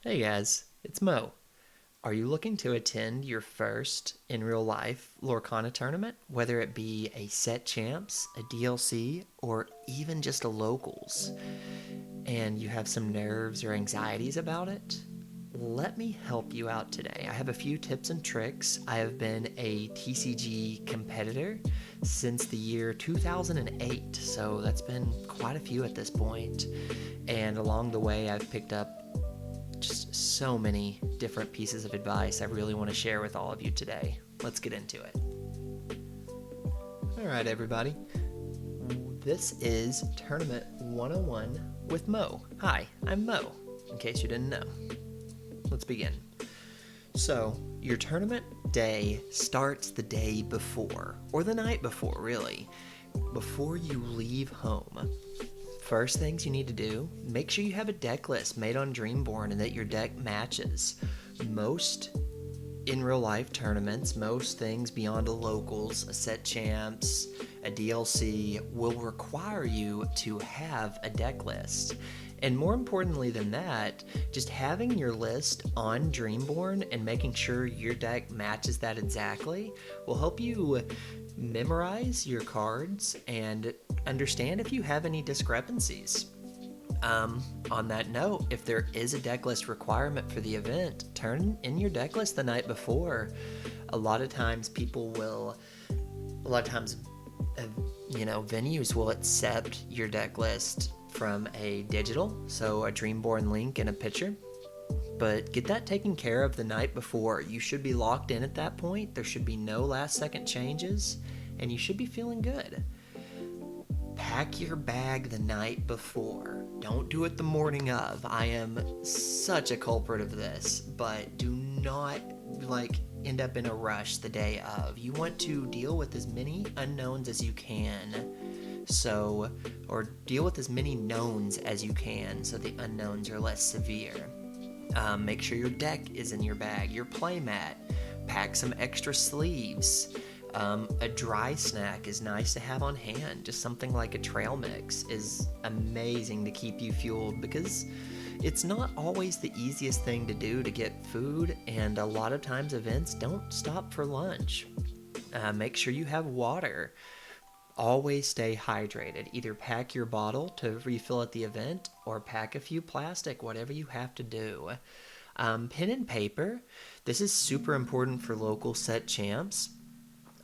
Hey guys, it's Mo. Are you looking to attend your first in real life Lorcana tournament, whether it be a set champs, a DLC, or even just a locals, and you have some nerves or anxieties about it? Let me help you out today. I have a few tips and tricks. I have been a TCG competitor since the year 2008, so that's been quite a few at this point. And along the way, I've picked up just so many different pieces of advice I really want to share with all of you today. Let's get into it. All right, everybody. This is Tournament 101 with Mo. Hi, I'm Mo, in case you didn't know. Let's begin. So, your tournament day starts the day before, or the night before, really, before you leave home. First things you need to do, make sure you have a deck list made on Dreamborn and that your deck matches. Most in real life tournaments, most things beyond a locals, a set champs, a DLC will require you to have a deck list. And more importantly than that, just having your list on Dreamborn and making sure your deck matches that exactly will help you memorize your cards and understand if you have any discrepancies. On that note, if there is a deck list requirement for the event, turn in your deck list the night before. A lot of times venues will accept your deck list from a digital, so a Dreamborn link and a picture. But get that taken care of the night before. You should be locked in at that point. There should be no last second changes, and you should be feeling good. Pack your bag the night before. Don't do it the morning of. I am such a culprit of this, but do not end up in a rush the day of. You want to deal with as many unknowns as you can. Or deal with as many knowns as you can so the unknowns are less severe. Make sure your deck is in your bag, your playmat. Pack some extra sleeves. A dry snack is nice to have on hand. Just something like a trail mix is amazing to keep you fueled because it's not always the easiest thing to do to get food, and a lot of times events don't stop for lunch. Make sure you have water. Always stay hydrated. Either pack your bottle to refill at the event or pack a few plastic, whatever you have to do. Pen and paper. This is super important for local set champs.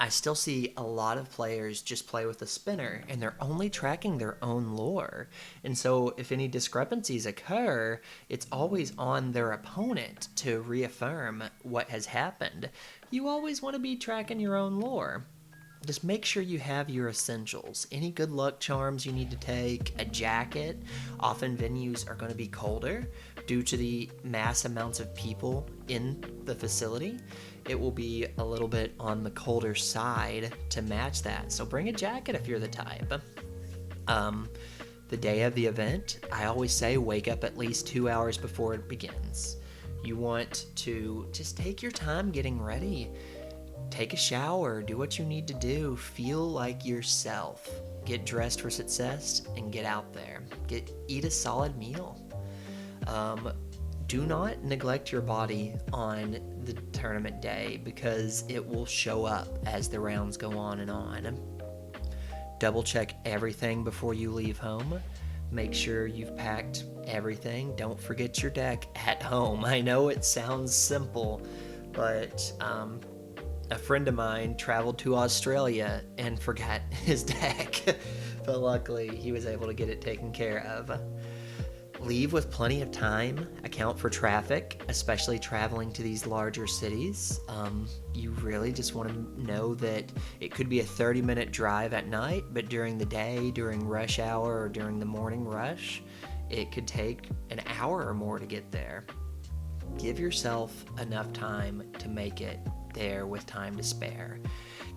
I still see a lot of players just play with a spinner and they're only tracking their own lore. And so if any discrepancies occur, it's always on their opponent to reaffirm what has happened. You always want to be tracking your own lore. Just make sure you have your essentials. Any good luck charms you need to take, a jacket. Often venues are going to be colder due to the mass amounts of people in the facility. It will be a little bit on the colder side to match that. So bring a jacket if you're the type. The day of the event, I always say wake up at least 2 hours before it begins. You want to just take your time getting ready. Take a shower, do what you need to do, feel like yourself. Get dressed for success and get out there. Eat a solid meal. Do not neglect your body on the tournament day because it will show up as the rounds go on and on. Double check everything before you leave home. Make sure you've packed everything. Don't forget your deck at home. I know it sounds simple, but a friend of mine traveled to Australia and forgot his deck, but luckily he was able to get it taken care of. Leave with plenty of time. Account for traffic, especially traveling to these larger cities. You really just want to know that it could be a 30-minute drive at night, but during the day, during rush hour, or during the morning rush, it could take an hour or more to get there. Give yourself enough time to make it there with time to spare.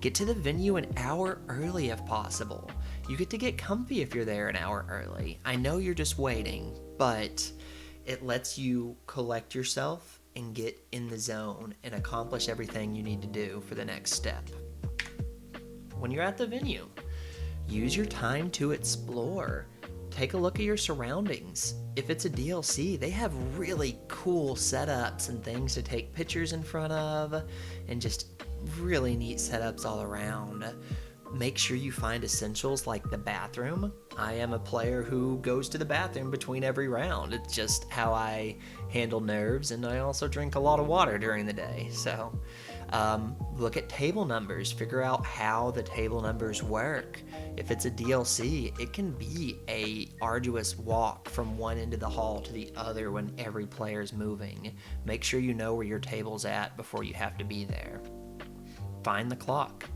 Get to the venue an hour early if possible. You get to get comfy if you're there an hour early. I know you're just waiting, but it lets you collect yourself and get in the zone and accomplish everything you need to do for the next step. When you're at the venue, use your time to explore. take a look at your surroundings. If it's a DLC, they have really cool setups and things to take pictures in front of, and just really neat setups all around. Make sure you find essentials like the bathroom. I am a player who goes to the bathroom between every round. It's just how I handle nerves, and I also drink a lot of water during the day. So look at table numbers. Figure out how the table numbers work. If it's a DLC, it can be a arduous walk from one end of the hall to the other when every player is moving. Make sure you know where your table's at before you have to be there. Find the clock.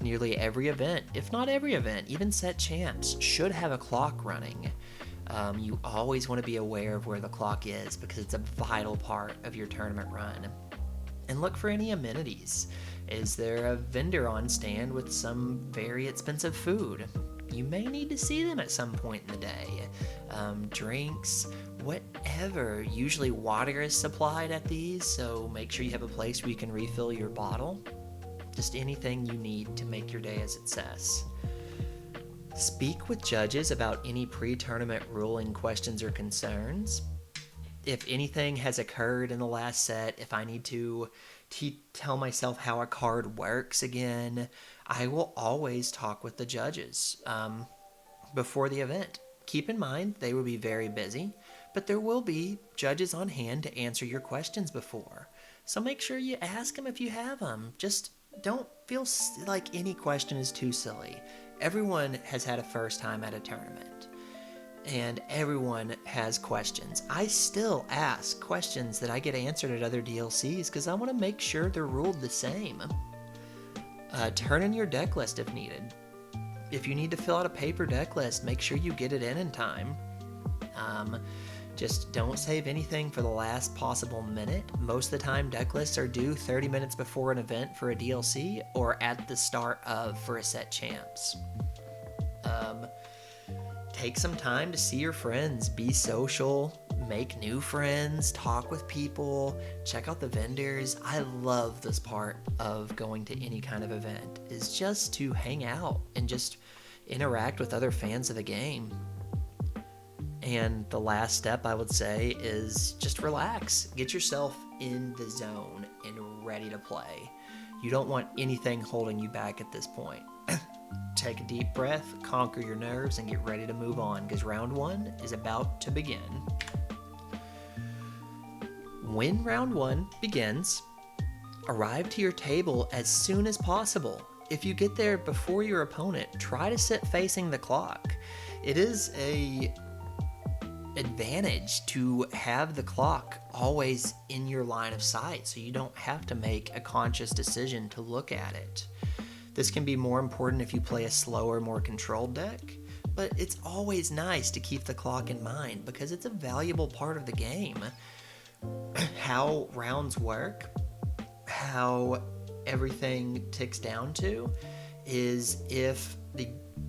Nearly every event, if not every event, even set champs, should have a clock running. You always want to be aware of where the clock is because it's a vital part of your tournament run. And look for any amenities. Is there a vendor on stand with some very expensive food? You may need to see them at some point in the day. Drinks, whatever. Usually water is supplied at these, so make sure you have a place where you can refill your bottle. Just anything you need to make your day a success. Speak with judges about any pre-tournament ruling questions or concerns. If anything has occurred in the last set, if I need to tell myself how a card works again, I will always talk with the judges before the event. Keep in mind, they will be very busy, but there will be judges on hand to answer your questions before. So make sure you ask them if you have them. Just don't feel like any question is too silly. Everyone has had a first time at a tournament, and everyone has questions. I still ask questions that I get answered at other DLCs because I want to make sure they're ruled the same. Turn in your deck list if needed. If you need to fill out a paper deck list, make sure you get it in time. Just don't save anything for the last possible minute. Most of the time, deck lists are due 30 minutes before an event for a DLC or at the start of for a set champs. Take some time to see your friends, be social, make new friends, talk with people, check out the vendors. I love this part of going to any kind of event, is just to hang out and just interact with other fans of the game. And the last step I would say is just relax. Get yourself in the zone and ready to play. You don't want anything holding you back at this point. Take a deep breath, conquer your nerves, and get ready to move on because round one is about to begin. When round one begins, arrive to your table as soon as possible. If you get there before your opponent, try to sit facing the clock. It is a advantage to have the clock always in your line of sight so you don't have to make a conscious decision to look at it. This can be more important if you play a slower, more controlled deck, but it's always nice to keep the clock in mind because it's a valuable part of the game. How rounds work, how everything ticks down to, is if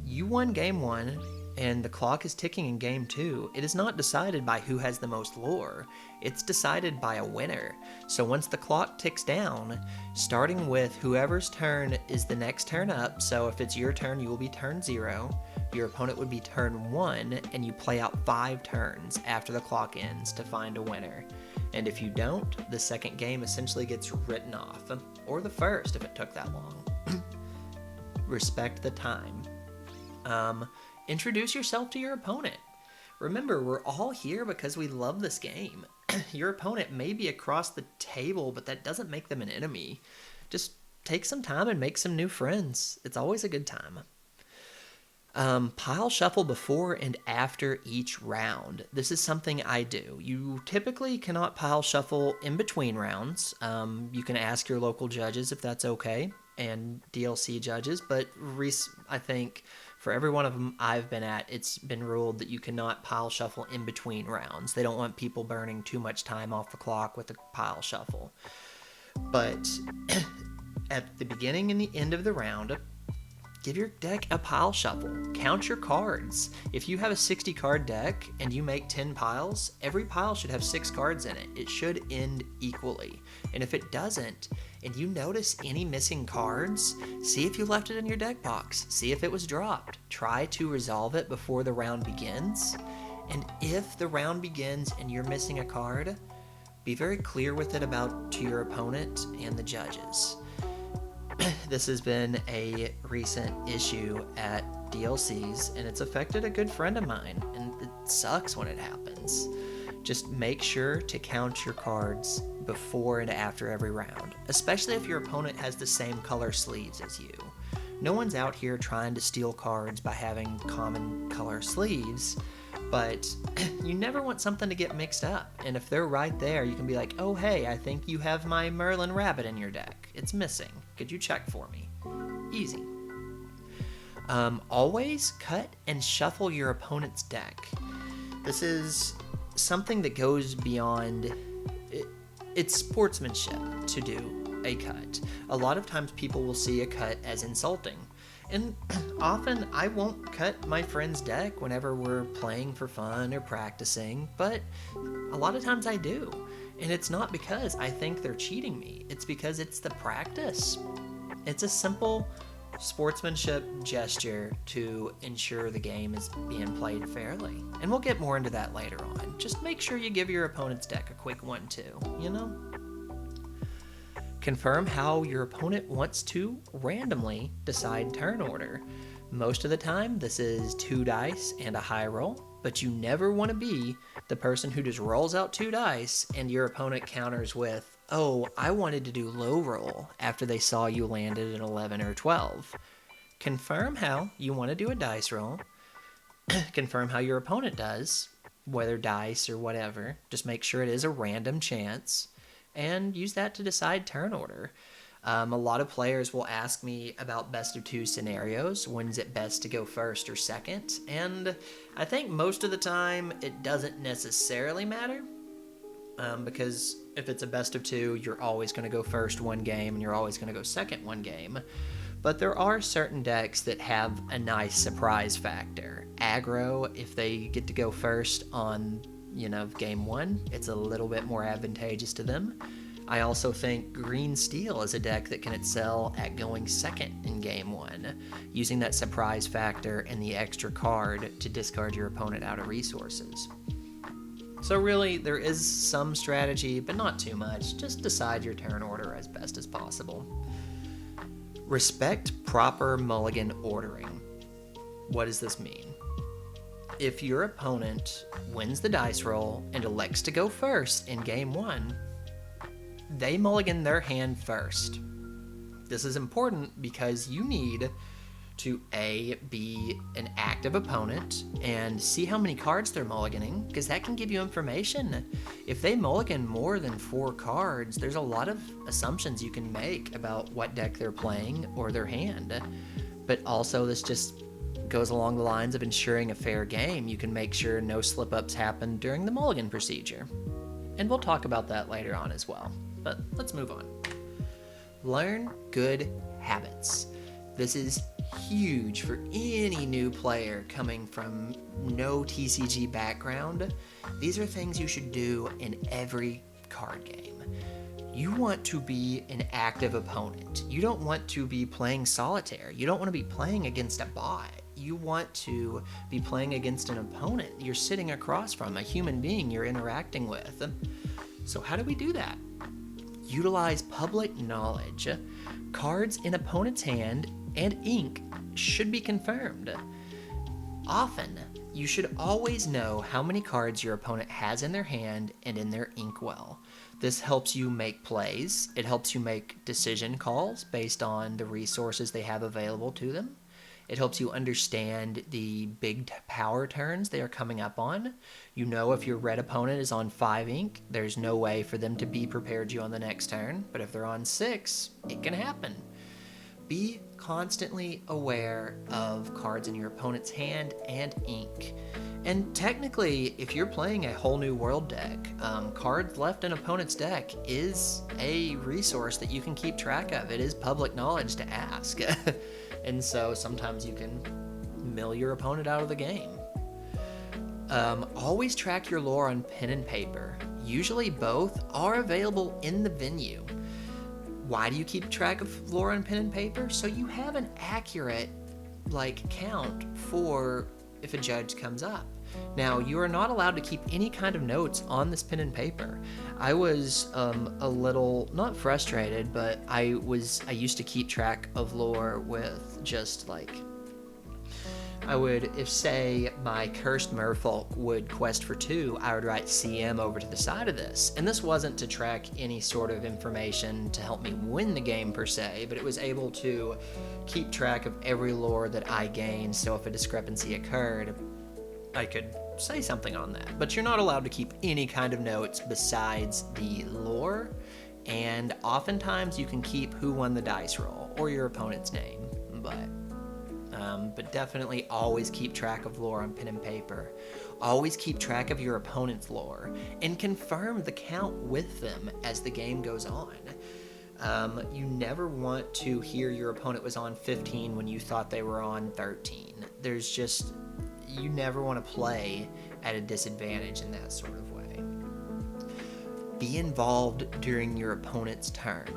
you won game one and the clock is ticking in game two, it is not decided by who has the most lore. It's decided by a winner. So once the clock ticks down, starting with whoever's turn is the next turn up, so if it's your turn, you will be turn 0, your opponent would be turn 1, and you play out 5 turns after the clock ends to find a winner. And if you don't, the second game essentially gets written off, or the first if it took that long. Respect the time. Introduce yourself to your opponent. Remember, we're all here because we love this game. Your opponent may be across the table, but that doesn't make them an enemy. Just take some time and make some new friends. It's always a good time. Pile shuffle before and after each round. This is something I do. You typically cannot pile shuffle in between rounds. You can ask your local judges if that's okay, and DLC judges, but I think for every one of them I've been at, it's been ruled that you cannot pile shuffle in between rounds. They don't want people burning too much time off the clock with a pile shuffle. But at the beginning and the end of the round, give your deck a pile shuffle. Count your cards. If you have a 60 card deck and you make 10 piles, every pile should have 6 cards in it. It should end equally. And if it doesn't, and you notice any missing cards, see if you left it in your deck box. See if it was dropped. Try to resolve it before the round begins. And if the round begins and you're missing a card, be very clear with it to your opponent and the judges. This has been a recent issue at DLCs, and it's affected a good friend of mine, and it sucks when it happens. Just make sure to count your cards before and after every round, especially if your opponent has the same color sleeves as you. No one's out here trying to steal cards by having common color sleeves, but you never want something to get mixed up. And if they're right there, you can be like, oh hey, I think you have my Merlin Rabbit in your deck. It's missing. Could you check for me? Easy. Always cut and shuffle your opponent's deck. This is something that goes beyond... It's sportsmanship to do a cut. A lot of times people will see a cut as insulting. And often I won't cut my friend's deck whenever we're playing for fun or practicing, but a lot of times I do. And it's not because I think they're cheating me. It's because it's the practice. It's a simple sportsmanship gesture to ensure the game is being played fairly. And we'll get more into that later on. Just make sure you give your opponent's deck a quick 1-2, you know? Confirm how your opponent wants to randomly decide turn order. Most of the time, this is 2 dice and a high roll, but you never want to be the person who just rolls out 2 dice and your opponent counters with, oh, I wanted to do low roll after they saw you landed an 11 or 12. Confirm how you want to do a dice roll. Confirm how your opponent does, whether dice or whatever. Just make sure it is a random chance. And use that to decide turn order. A lot of players will ask me about best of 2 scenarios. When's it best to go first or second? And I think most of the time it doesn't necessarily matter. Because if it's a best of 2, you're always going to go first one game and you're always going to go second one game. But there are certain decks that have a nice surprise factor. Aggro, if they get to go first on game 1, it's a little bit more advantageous to them. I also think Green Steel is a deck that can excel at going second in game 1, using that surprise factor and the extra card to discard your opponent out of resources. So really, there is some strategy, but not too much. Just decide your turn order as best as possible. Respect proper mulligan ordering. What does this mean? If your opponent wins the dice roll and elects to go first in game 1, they mulligan their hand first. This is important because you need to A, be an active opponent and see how many cards they're mulliganing, because that can give you information. If they mulligan more than 4 cards, there's a lot of assumptions you can make about what deck they're playing or their hand. But also this just goes along the lines of ensuring a fair game. You can make sure no slip-ups happen during the mulligan procedure. And we'll talk about that later on as well. But let's move on. Learn good habits. This is huge for any new player coming from no TCG background. These are things you should do in every card game. You want to be an active opponent. You don't want to be playing solitaire. You don't want to be playing against a bot. You want to be playing against an opponent you're sitting across from, a human being you're interacting with. So how do we do that? Utilize public knowledge. Cards in opponent's hand and ink should be confirmed. Often, you should always know how many cards your opponent has in their hand and in their inkwell. This helps you make plays. It helps you make decision calls based on the resources they have available to them. It helps you understand the big power turns they are coming up on. You know if your red opponent is on 5 ink, there's no way for them to be prepared you on the next turn. But if they're on 6, it can happen. Be constantly aware of cards in your opponent's hand and ink. And technically, if you're playing a whole new world deck, cards left in opponent's deck is a resource that you can keep track of. It is public knowledge to ask. And so sometimes you can mill your opponent out of the game. Always track your lore on pen and paper. Usually both are available in the venue. Why do you keep track of lore on pen and paper? So you have an accurate count for if a judge comes up. Now, you are not allowed to keep any kind of notes on this pen and paper. I was a little, not frustrated, but I used to keep track of lore with just I would, if say my cursed merfolk would quest for 2, I would write CM over to the side of this. And this wasn't to track any sort of information to help me win the game per se, but it was able to keep track of every lore that I gained, so if a discrepancy occurred, I could say something on that. But you're not allowed to keep any kind of notes besides the lore, and oftentimes you can keep who won the dice roll or your opponent's name, but definitely always keep track of lore on pen and paper. Always keep track of your opponent's lore and confirm the count with them as the game goes on. You never want to hear your opponent was on 15 when you thought they were on 13. You never want to play at a disadvantage in that sort of way. Be involved during your opponent's turn.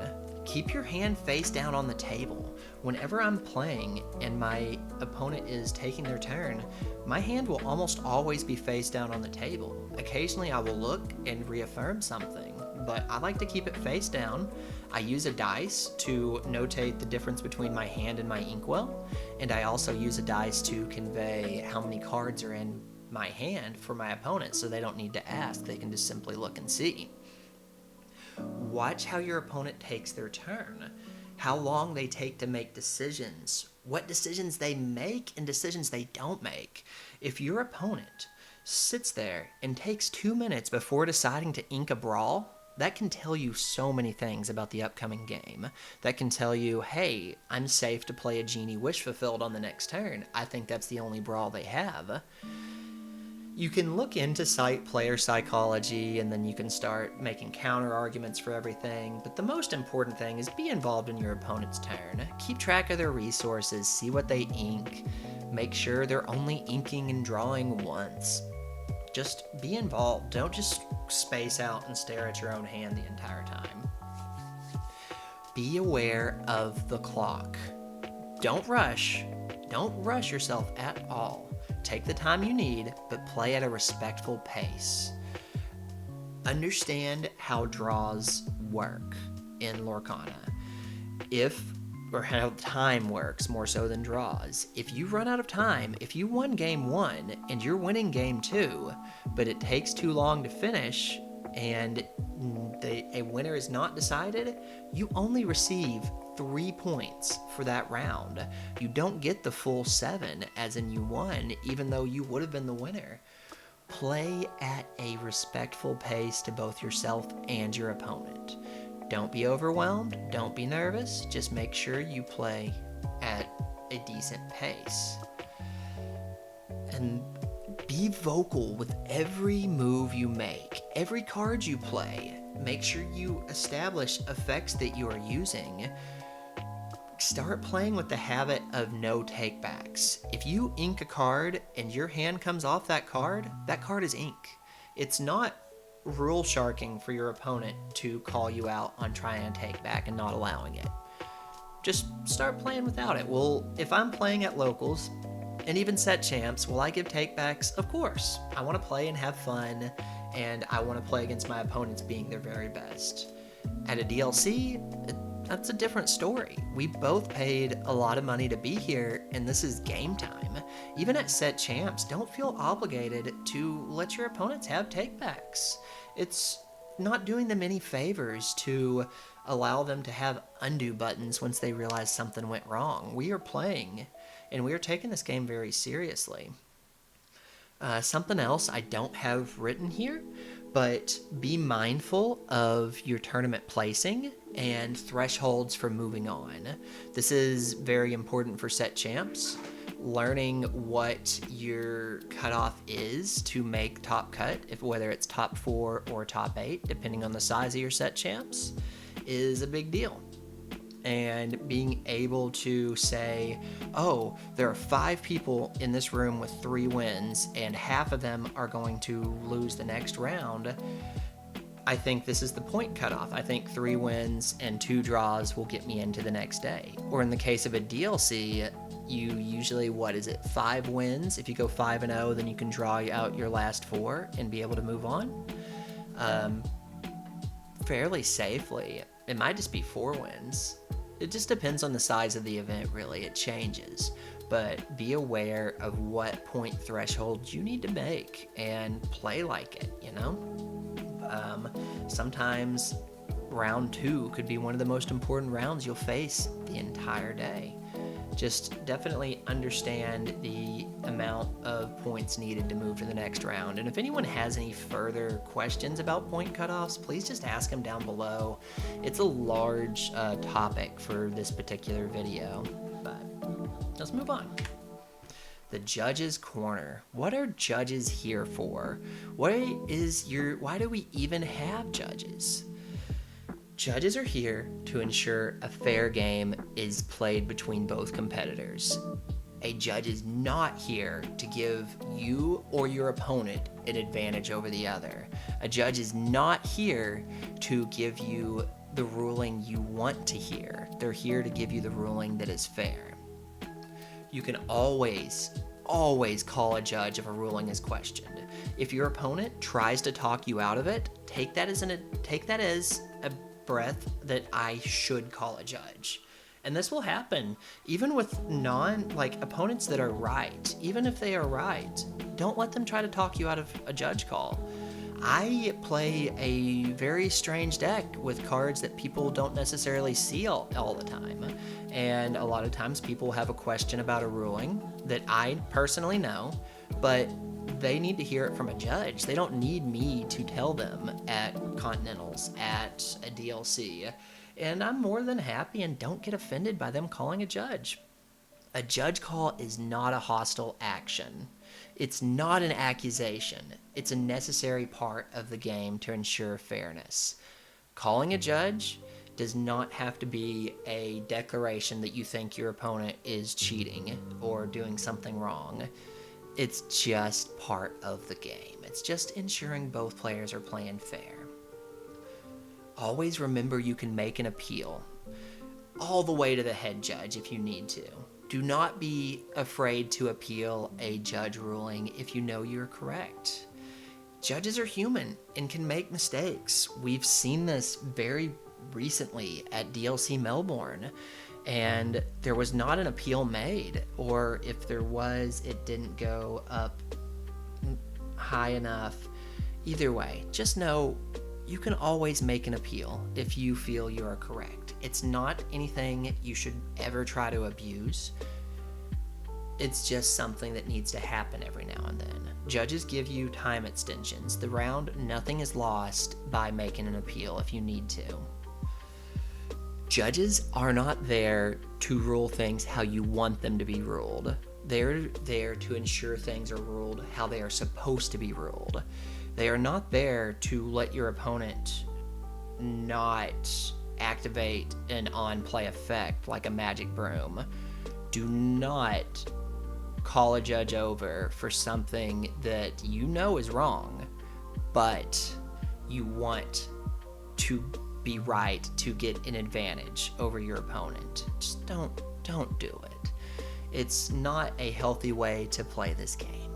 Keep your hand face down on the table. Whenever I'm playing and my opponent is taking their turn, my hand will almost always be face down on the table. Occasionally I will look and reaffirm something, but I like to keep it face down. I use a dice to notate the difference between my hand and my inkwell, and I also use a dice to convey how many cards are in my hand for my opponent, so they don't need to ask, they can just simply look and see. Watch how your opponent takes their turn, how long they take to make decisions, what decisions they make and decisions they don't make. If your opponent sits there and takes 2 minutes before deciding to ink a brawl, that can tell you so many things about the upcoming game. That can tell you, hey, I'm safe to play a Genie Wish Fulfilled on the next turn. I think that's the only brawl they have. You can look into player psychology, and then you can start making counter arguments for everything, but the most important thing is be involved in your opponent's turn. Keep track of their resources, see what they ink, make sure they're only inking and drawing once. Just be involved. Don't just space out and stare at your own hand the entire time. Be aware of the clock. Don't rush. Don't rush yourself at all. Take the time you need, but play at a respectful pace. Understand how draws work in Lorcana. Or how time works more so than draws. If you run out of time, if you won game 1 and you're winning game 2, but it takes too long to finish and a winner is not decided, you only receive 3 points for that round. You don't get the full 7, as in you won, even though you would have been the winner. Play at a respectful pace to both yourself and your opponent. Don't be overwhelmed, don't be nervous, just make sure you play at a decent pace. And be vocal with every move you make, every card you play. Make sure you establish effects that you are using. Start playing with the habit of no takebacks. If you ink a card and your hand comes off that card is ink. It's not rule sharking for your opponent to call you out on trying to take back and not allowing it. Just start playing without it. Well, if I'm playing at locals and even set champs, will I give takebacks? Of course. I want to play and have fun, and I want to play against my opponents being their very best. At a DLC, that's a different story. We both paid a lot of money to be here, and this is game time. Even at set champs, don't feel obligated to let your opponents have takebacks. It's not doing them any favors to allow them to have undo buttons once they realize something went wrong. We are playing, and we are taking this game very seriously. Something else I don't have written here, but be mindful of your tournament placing and thresholds for moving on. This is very important for set champs. Learning what your cutoff is to make top cut, whether it's top 4 or top 8, depending on the size of your set champs, is a big deal. and being able to say, oh, there are 5 people in this room with 3 wins and half of them are going to lose the next round, I think this is the point cutoff. I think 3 wins and 2 draws will get me into the next day. Or in the case of a DLC, you usually, 5 wins? If you go 5-0, then you can draw out your last 4 and be able to move on fairly safely. It might just be 4 wins. It just depends on the size of the event, really. It changes. But be aware of what point threshold you need to make and play like it, you know? Sometimes round 2 could be one of the most important rounds you'll face the entire day. Just definitely understand the amount of points needed to move to the next round. And if anyone has any further questions about point cutoffs, please just ask them down below. It's a large topic for this particular video, but let's move on. The judge's corner. What are judges here for? Why do we even have judges? Judges are here to ensure a fair game is played between both competitors. A judge is not here to give you or your opponent an advantage over the other. A judge is not here to give you the ruling you want to hear. They're here to give you the ruling that is fair. You can always call a judge if a ruling is questioned. If your opponent tries to talk you out of it, take that as a breath that I should call a judge. And this will happen even with opponents that are right. Even if they are right, don't let them try to talk you out of a judge call. I play a very strange deck with cards that people don't necessarily see all the time. And a lot of times people have a question about a ruling that I personally know, but they need to hear it from a judge. They don't need me to tell them at Continentals, at a DLC. And I'm more than happy and don't get offended by them calling a judge. A judge call is not a hostile action. It's not an accusation. It's a necessary part of the game to ensure fairness. Calling a judge does not have to be a declaration that you think your opponent is cheating or doing something wrong. It's just part of the game. It's just ensuring both players are playing fair. Always remember you can make an appeal all the way to the head judge if you need to. Do not be afraid to appeal a judge ruling if you know you're correct. Judges are human and can make mistakes. We've seen this very recently at DLC Melbourne, and there was not an appeal made, or if there was, it didn't go up high enough. Either way, just know you can always make an appeal if you feel you are correct. It's not anything you should ever try to abuse. It's just something that needs to happen every now and then. Judges give you time extensions. The round, nothing is lost by making an appeal if you need to. Judges are not there to rule things how you want them to be ruled. They're there to ensure things are ruled how they are supposed to be ruled. They are not there to let your opponent not activate an on-play effect like a magic broom. Do not call a judge over for something that you know is wrong, but you want to be right to get an advantage over your opponent. Just don't do it. It's not a healthy way to play this game.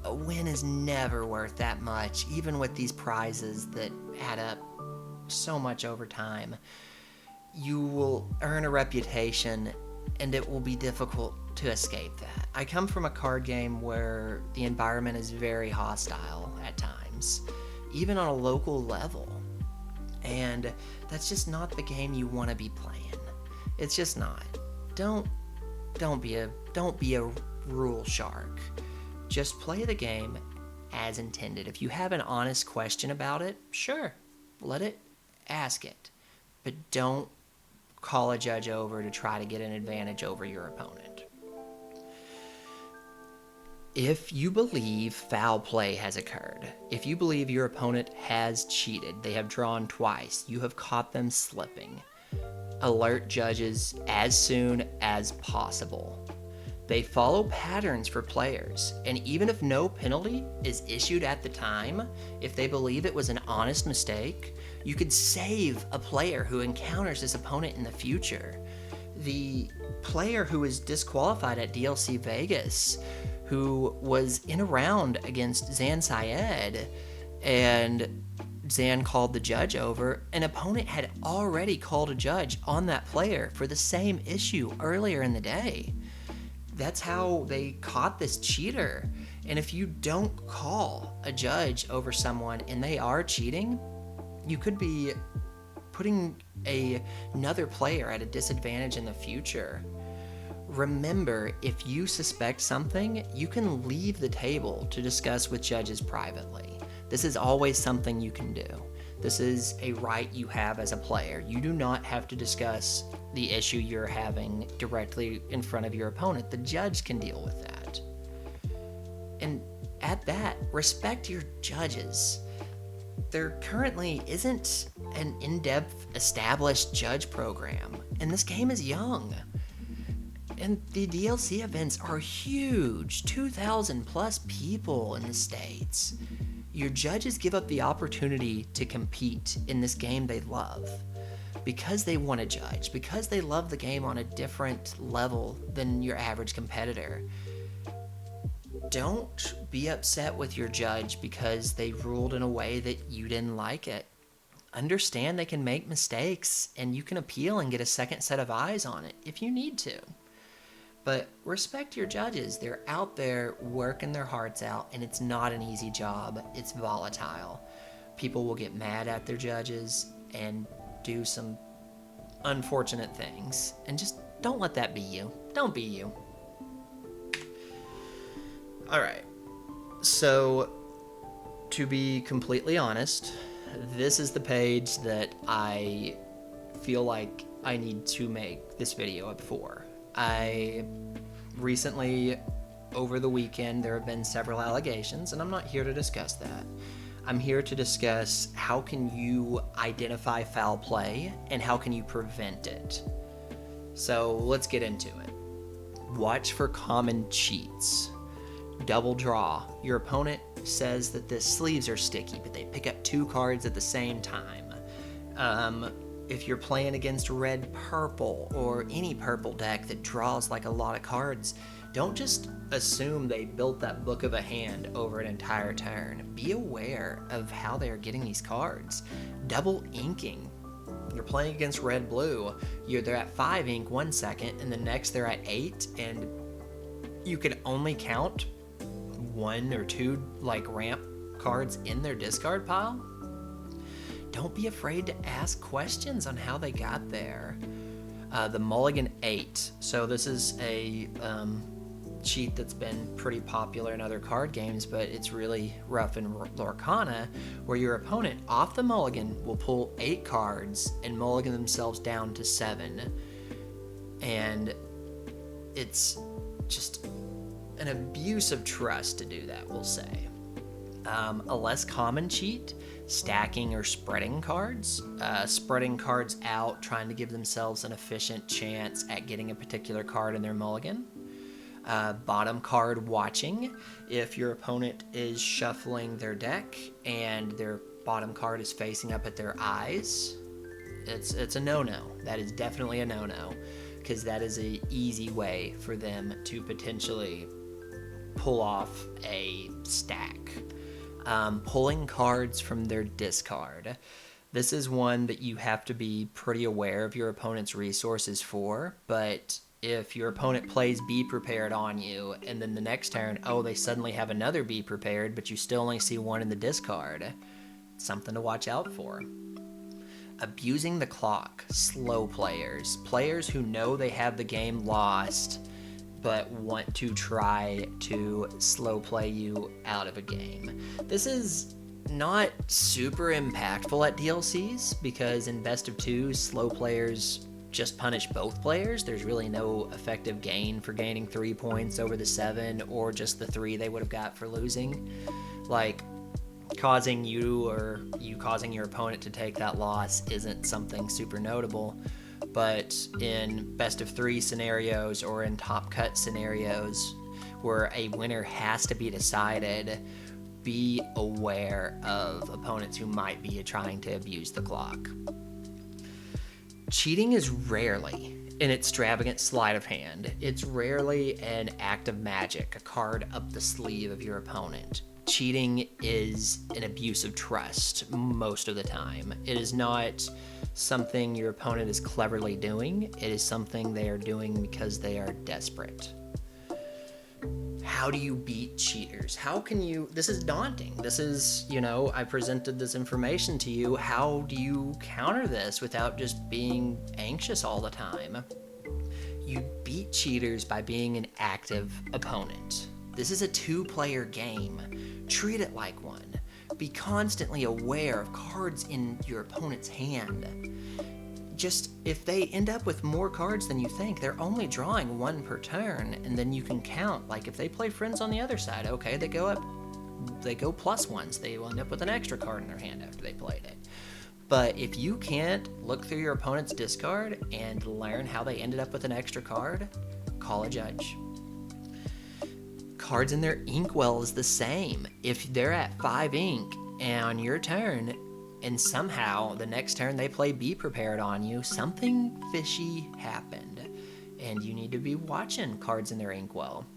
A win is never worth that much, even with these prizes that add up so much over time. You will earn a reputation, and it will be difficult to escape that. I come from a card game where the environment is very hostile at times, even on a local level. And that's just not the game you want to be playing. It's just not. Don't be a rule shark. Just play the game as intended. If you have an honest question about it, sure, ask it. But don't call a judge over to try to get an advantage over your opponent. If you believe foul play has occurred, if you believe your opponent has cheated, they have drawn twice, you have caught them slipping, alert judges as soon as possible. They follow patterns for players, and even if no penalty is issued at the time, if they believe it was an honest mistake, you could save a player who encounters this opponent in the future. The player who was disqualified at DLC Vegas, who was in a round against Zan Syed, and Zan called the judge over, an opponent had already called a judge on that player for the same issue earlier in the day. That's how they caught this cheater. And if you don't call a judge over someone and they are cheating, you could be putting another player at a disadvantage in the future. Remember, if you suspect something, you can leave the table to discuss with judges privately. This is always something you can do. This is a right you have as a player. You do not have to discuss the issue you're having directly in front of your opponent. The judge can deal with that. And at that, respect your judges. There currently isn't an in-depth established judge program, and this game is young. And the DLC events are huge, 2,000 plus people in the States. Your judges give up the opportunity to compete in this game they love because they want to judge, because they love the game on a different level than your average competitor. Don't be upset with your judge because they ruled in a way that you didn't like it. Understand they can make mistakes, and you can appeal and get a second set of eyes on it if you need to. But respect your judges. They're out there working their hearts out, and it's not an easy job. It's volatile. People will get mad at their judges and do some unfortunate things. And just don't let that be you. Don't be you. All right. So, to be completely honest, this is the page that I feel like I need to make this video up for. I recently, over the weekend, there have been several allegations, and I'm not here to discuss that. I'm here to discuss how can you identify foul play and how can you prevent it. So let's get into it. Watch for common cheats. Double draw. Your opponent says that the sleeves are sticky, but they pick up 2 cards at the same time. If you're playing against red-purple or any purple deck that draws like a lot of cards, don't just assume they built that book of a hand over an entire turn. Be aware of how they're getting these cards. Double inking. You're playing against red-blue. They're at 5 ink 1 second, and the next they're at 8, and you can only count 1 or 2 like ramp cards in their discard pile. Don't be afraid to ask questions on how they got there. The Mulligan 8. So this is a cheat that's been pretty popular in other card games, but it's really rough in Lorcana, where your opponent off the mulligan will pull 8 cards and mulligan themselves down to 7. And it's just an abuse of trust to do that, we'll say. A less common cheat, stacking or spreading cards. Spreading cards out, trying to give themselves an efficient chance at getting a particular card in their mulligan. Bottom card watching. If your opponent is shuffling their deck and their bottom card is facing up at their eyes, it's a no-no. That is definitely a no-no, because that is an easy way for them to potentially pull off a stack. Pulling cards from their discard. This is one that you have to be pretty aware of your opponent's resources for, but if your opponent plays Be Prepared on you, and then the next turn, they suddenly have another Be Prepared, but you still only see 1 in the discard, something to watch out for. Abusing the clock. Slow players. Players who know they have the game lost, but want to try to slow play you out of a game. This is not super impactful at DLCs, because in Best of 2, slow players just punish both players. There's really no effective gain for gaining 3 points over the 7, or just the 3 they would have got for losing. Like, causing you or you causing your opponent to take that loss isn't something super notable. But in best of 3 scenarios or in top cut scenarios where a winner has to be decided, be aware of opponents who might be trying to abuse the clock. Cheating is rarely an extravagant sleight of hand. It's rarely an act of magic, a card up the sleeve of your opponent. Cheating is an abuse of trust most of the time. It is not something your opponent is cleverly doing. It is something they are doing because they are desperate. How do you beat cheaters? How can you... This is daunting. This is, I presented this information to you. How do you counter this without just being anxious all the time? You beat cheaters by being an active opponent. This is a 2-player game. Treat it like one. Be constantly aware of cards in your opponent's hand. Just, if they end up with more cards than you think, they're only drawing 1 per turn, and then you can count. Like, if they play friends on the other side, okay, they go +1s. They will end up with an extra card in their hand after they played it. But if you can't look through your opponent's discard and learn how they ended up with an extra card, call a judge. Cards in their inkwell is the same. If they're at 5 ink and on your turn, and somehow the next turn they play Be Prepared on you, something fishy happened. And you need to be watching cards in their inkwell.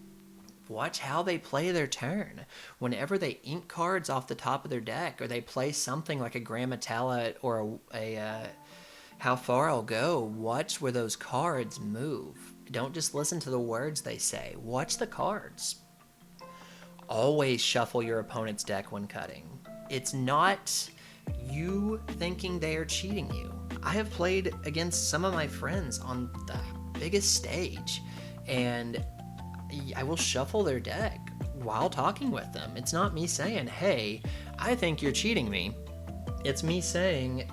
Watch how they play their turn. Whenever they ink cards off the top of their deck, or they play something like a Grammatella or a How Far I'll Go, watch where those cards move. Don't just listen to the words they say. Watch the cards. Always shuffle your opponent's deck when cutting. It's not you thinking they are cheating you. I have played against some of my friends on the biggest stage, and I will shuffle their deck while talking with them. It's not me saying, hey, I think you're cheating me. It's me saying,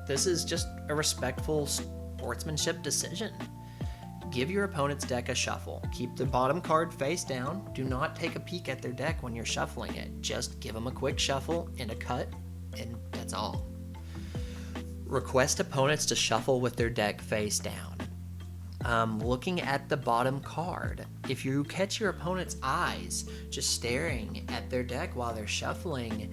this is just a respectful sportsmanship decision. Give your opponent's deck a shuffle. Keep the bottom card face down. Do not take a peek at their deck when you're shuffling it. Just give them a quick shuffle and a cut, and that's all. Request opponents to shuffle with their deck face down. Looking at the bottom card, if you catch your opponent's eyes just staring at their deck while they're shuffling,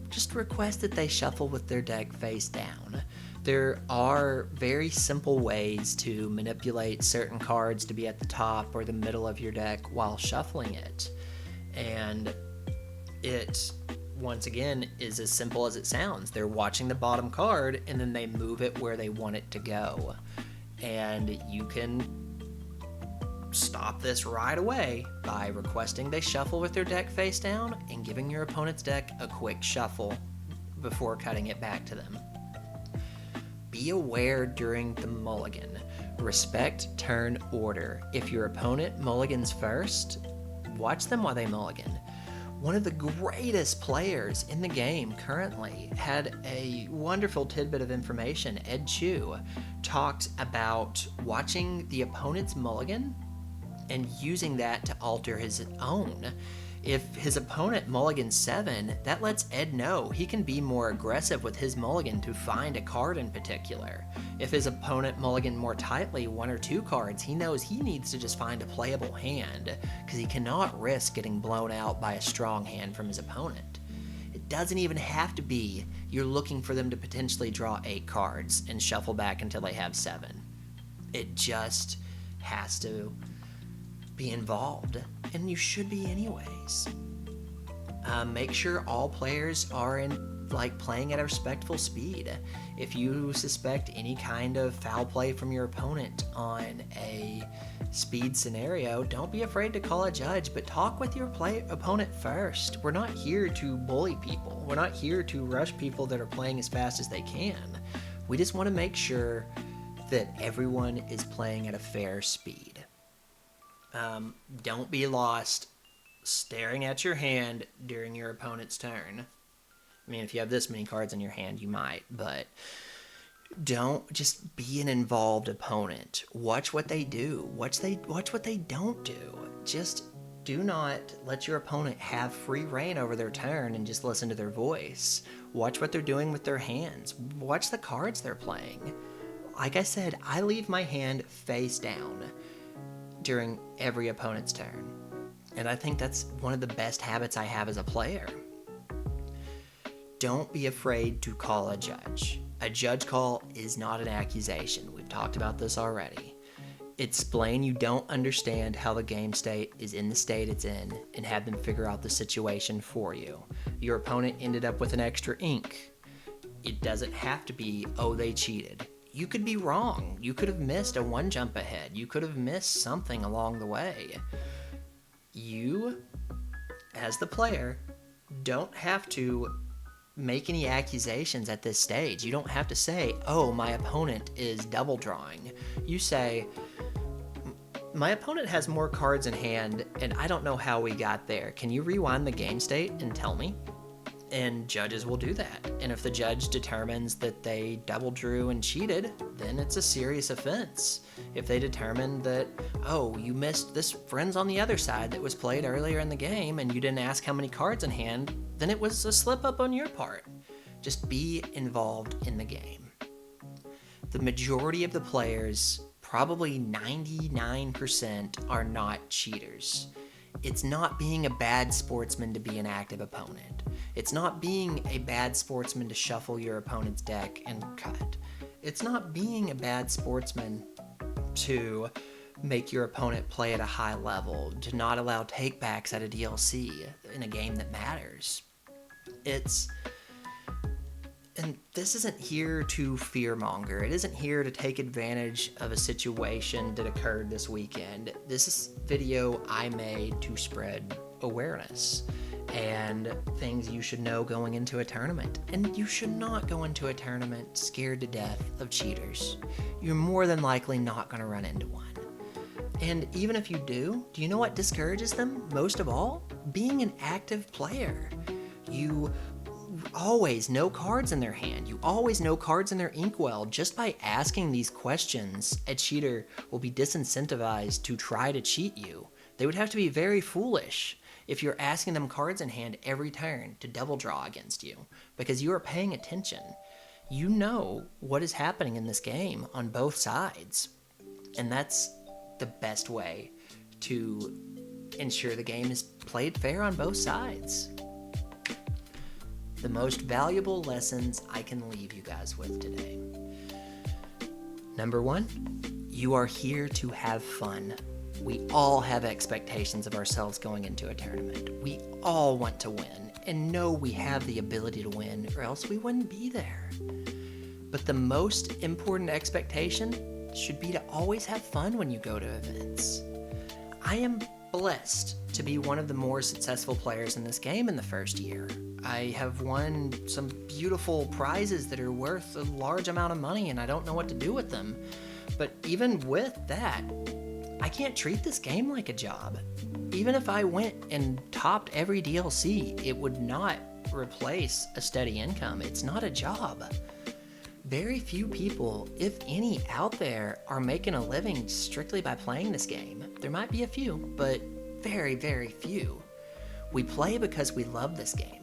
just request that they shuffle with their deck face down. There are very simple ways to manipulate certain cards to be at the top or the middle of your deck while shuffling it. And it, once again, is as simple as it sounds. They're watching the bottom card and then they move it where they want it to go. And you can stop this right away by requesting they shuffle with their deck face down and giving your opponent's deck a quick shuffle before cutting it back to them. Be aware during the mulligan. Respect turn order. If your opponent mulligans first, watch them while they mulligan. One of the greatest players in the game currently had a wonderful tidbit of information. Ed Chu talked about watching the opponent's mulligan and using that to alter his own. If his opponent mulligans 7, that lets Ed know he can be more aggressive with his mulligan to find a card in particular. If his opponent mulliganed more tightly 1 or 2 cards, he knows he needs to just find a playable hand, because he cannot risk getting blown out by a strong hand from his opponent. It doesn't even have to be you're looking for them to potentially draw 8 cards and shuffle back until they have 7. It just has to be involved, and you should be anyways. Make sure all players are playing at a respectful speed. If you suspect any kind of foul play from your opponent on a speed scenario, don't be afraid to call a judge, but talk with your opponent first. We're not here to bully people. We're not here to rush people that are playing as fast as they can. We just want to make sure that everyone is playing at a fair speed. Don't be lost staring at your hand during your opponent's turn. I mean, if you have this many cards in your hand, you might, but don't just be an involved opponent. Watch what they do. Watch what they don't do. Just do not let your opponent have free reign over their turn and just listen to their voice. Watch what they're doing with their hands. Watch the cards they're playing. Like I said, I leave my hand face down during every opponent's turn. And I think that's one of the best habits I have as a player. Don't be afraid to call a judge. A judge call is not an accusation. We've talked about this already. Explain you don't understand how the game state is in the state it's in and have them figure out the situation for you. Your opponent ended up with an extra ink. It doesn't have to be, oh, they cheated. You could be wrong. You could have missed a one jump ahead. You could have missed something along the way. You, as the player, don't have to make any accusations at this stage. You don't have to say, oh, my opponent is double drawing. You say, my opponent has more cards in hand, and I don't know how we got there. Can you rewind the game state and tell me? And judges will do that. And if the judge determines that they double drew and cheated, then it's a serious offense. If they determine that, oh, you missed this friends on the other side that was played earlier in the game and you didn't ask how many cards in hand, then it was a slip up on your part. Just be involved in the game. The majority of the players, probably 99%, are not cheaters. It's not being a bad sportsman to be an active opponent. It's not being a bad sportsman to shuffle your opponent's deck and cut. It's not being a bad sportsman to make your opponent play at a high level, to not allow takebacks at a DLC in a game that matters. And this isn't here to fearmonger. It isn't here to take advantage of a situation that occurred this weekend. This video I made to spread awareness and things you should know going into a tournament. And you should not go into a tournament scared to death of cheaters. You're more than likely not going to run into one. And even if you do you know what discourages them most of all? Being an active player. You always know cards in their hand. You always know cards in their inkwell. Just by asking these questions, a cheater will be disincentivized to try to cheat you. They would have to be very foolish if you're asking them cards in hand every turn to double draw against you, because you are paying attention. You know what is happening in this game on both sides, and that's the best way to ensure the game is played fair on both sides. The most valuable lessons I can leave you guys with today. Number 1, you are here to have fun. We all have expectations of ourselves going into a tournament. We all want to win and know we have the ability to win, or else we wouldn't be there. But the most important expectation should be to always have fun when you go to events. I am blessed to be one of the more successful players in this game in the first year. I have won some beautiful prizes that are worth a large amount of money, and I don't know what to do with them. But even with that, I can't treat this game like a job. Even if I went and topped every DLC, it would not replace a steady income. It's not a job. Very few people, if any, out there are making a living strictly by playing this game. There might be a few, but very, very few. We play because we love this game.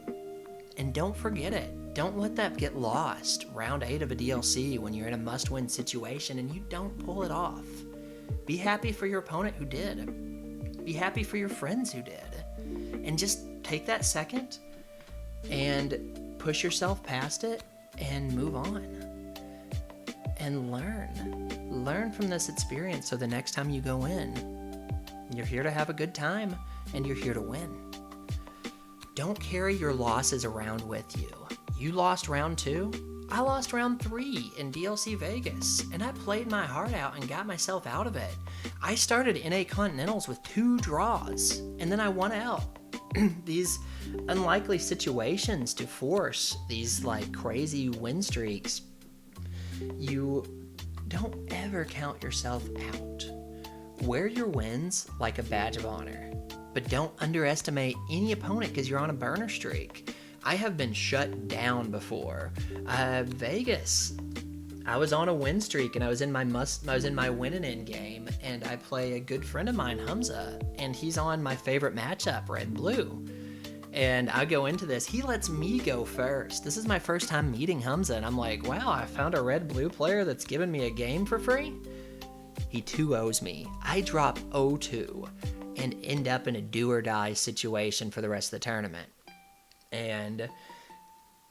And don't forget it. Don't let that get lost. Round 8 of a DLC when you're in a must-win situation and you don't pull it off. Be happy for your opponent who did. Be happy for your friends who did. And just take that second and push yourself past it and move on. And learn. Learn from this experience so the next time you go in, you're here to have a good time and you're here to win. Don't carry your losses around with you. You lost round 2. I lost round 3 in DLC Vegas, and I played my heart out and got myself out of it. I started NA Continentals with 2 draws, and then I won out. These unlikely situations to force these like crazy win streaks, you don't ever count yourself out. Wear your wins like a badge of honor, but don't underestimate any opponent because you're on a burner streak. I have been shut down before. Vegas, I was on a win streak and I was in my winning in game, and I play a good friend of mine, Hamza, and he's on my favorite matchup, red blue. And I go into this. He lets me go first. This is my first time meeting Hamza, and I'm like, wow, I found a red-blue player that's giving me a game for free? He 2-0s me. I drop 0-2 and end up in a do-or-die situation for the rest of the tournament. And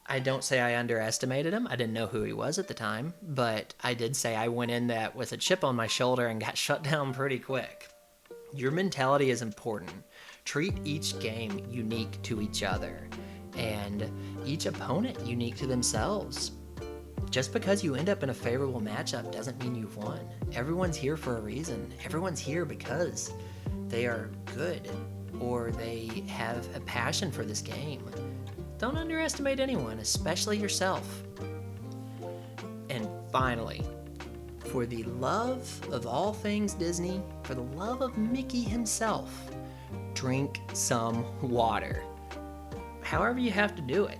I don't say I underestimated him. I didn't know who he was at the time, but I did say I went in that with a chip on my shoulder and got shut down pretty quick. Your mentality is important. Treat each game unique to each other, and each opponent unique to themselves. Just because you end up in a favorable matchup doesn't mean you've won. Everyone's here for a reason. Everyone's here because they are good, or they have a passion for this game. Don't underestimate anyone, especially yourself. And finally, for the love of all things Disney, for the love of Mickey himself, drink some water. However you have to do it.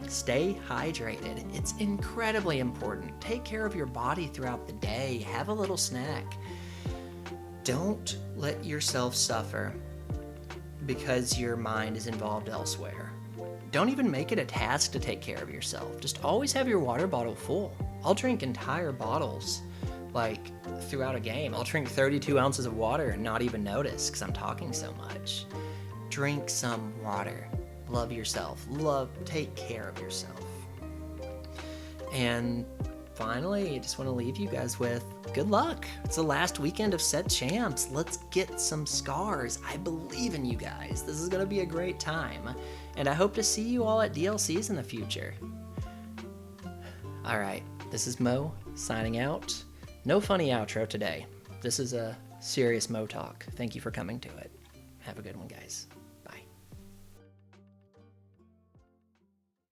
Stay hydrated. It's incredibly important. Take care of your body throughout the day. Have a little snack. Don't let yourself suffer because your mind is involved elsewhere. Don't even make it a task to take care of yourself. Just always have your water bottle full. I'll drink entire bottles, like, throughout a game. I'll drink 32 ounces of water and not even notice because I'm talking so much. Drink some water. Love yourself. Take care of yourself. And finally, I just want to leave you guys with good luck. It's the last weekend of Set Champs. Let's get some scars. I believe in you guys. This is going to be a great time. And I hope to see you all at DLCs in the future. All right, this is Mo signing out. No funny outro today. This is a serious Mo talk. Thank you for coming to it. Have a good one, guys.